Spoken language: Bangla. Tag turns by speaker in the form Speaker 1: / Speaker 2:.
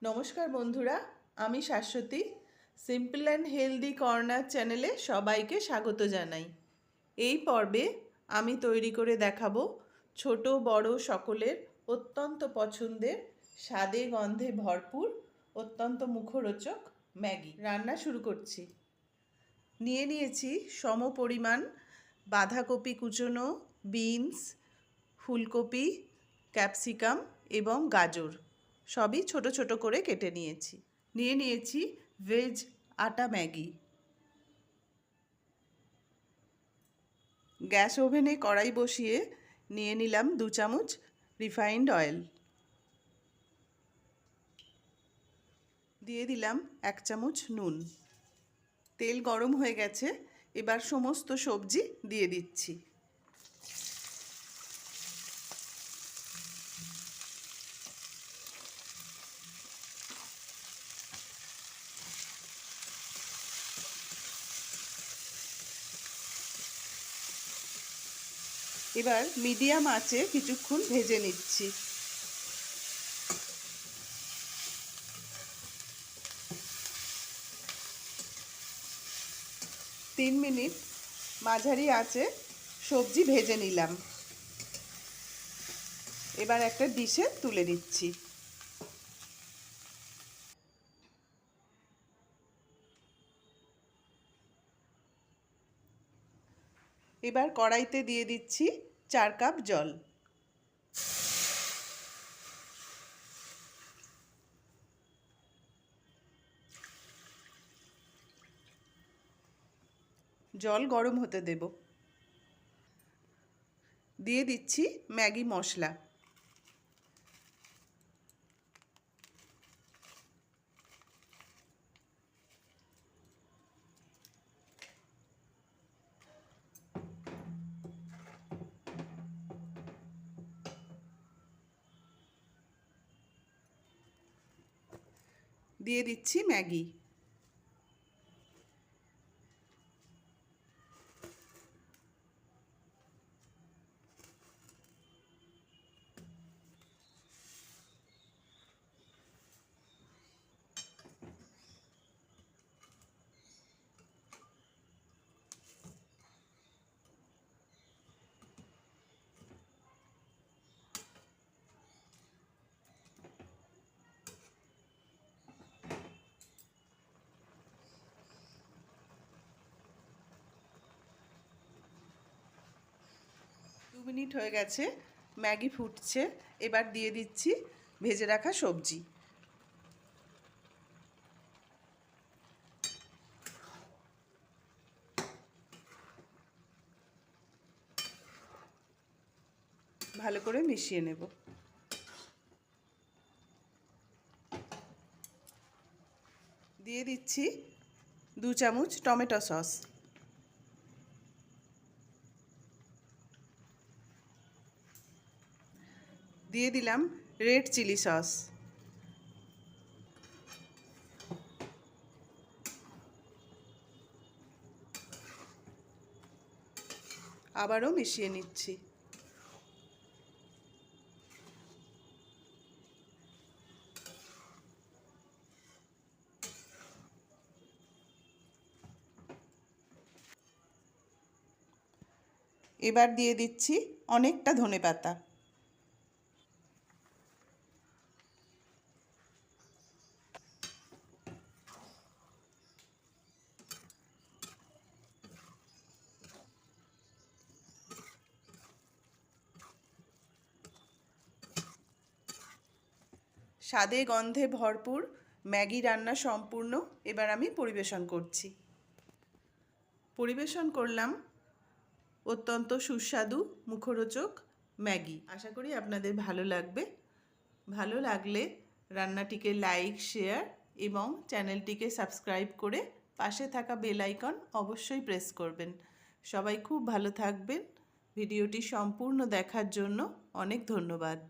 Speaker 1: নমস্কার বন্ধুরা, আমি Shashwati. Simple and healthy corner চ্যানেলে সবাইকে স্বাগত জানাই। এই পর্বে আমি তৈরি করে দেখাবো ছোট বড় সকলের অত্যন্ত পছন্দের, স্বাদে গন্ধে ভরপুর, অত্যন্ত মুখরোচক ম্যাগি। রান্না শুরু করছি। নিয়ে নিয়েছি সম পরিমাণ বাঁধাকপি কুচোনো, বিনস, ফুলকপি, ক্যাপসিকাম এবং গাজর সবই ছোট ছোট করে কেটে নিয়েছি। নিয়ে নিয়েছি ভেজ আটা ম্যাগি। গ্যাস ওভেনে কড়াই বসিয়ে নিয়ে নিলাম 2 চামচ রিফাইন্ড অয়েল। দিয়ে দিলাম 1 চামচ নুন। তেল গরম হয়ে গেছে, এবার সমস্ত সবজি দিয়ে দিচ্ছি। এবার মিডিয়াম আঁচে কিছুক্ষণ ভেজে নিচ্ছি। তিন মিনিট মাঝারি আঁচে সবজি ভেজে নিলাম। এবার একটা ডিশে তুলে নিচ্ছি। এবার কড়াইতে দিয়ে দিচ্ছি 4 কাপ জল। জল গরম হতে দেব। দিয়ে দিচ্ছি ম্যাগি মশলা। দিয়ে দিচ্ছি ম্যাগি। দু মিনিট হয়ে গেছে, ম্যাগি ফুটছে। এবার দিয়ে দিচ্ছি ভেজে রাখা সবজি। ভালো করে মিশিয়ে নেব। দিয়ে দিচ্ছি 2 চামচ টমেটো সস। দিয়ে দিলাম রেড চিলি সস। আবারও মিশিয়ে নিচ্ছি। এবার দিয়ে দিচ্ছি অনেকটা ধনেপাতা। স্বাদে গন্ধে ভরপুর ম্যাগি রান্না সম্পূর্ণ। এবার আমি পরিবেশন করছি। পরিবেশন করলাম অত্যন্ত সুস্বাদু মুখরোচক ম্যাগি। আশা করি আপনাদের ভালো লাগবে। ভালো লাগলে রান্নাটিকে লাইক, শেয়ার এবং চ্যানেলটিকে সাবস্ক্রাইব করে পাশে থাকা বেল আইকন অবশ্যই প্রেস করবেন। সবাই খুব ভালো থাকবেন। ভিডিওটি সম্পূর্ণ দেখার জন্য অনেক ধন্যবাদ।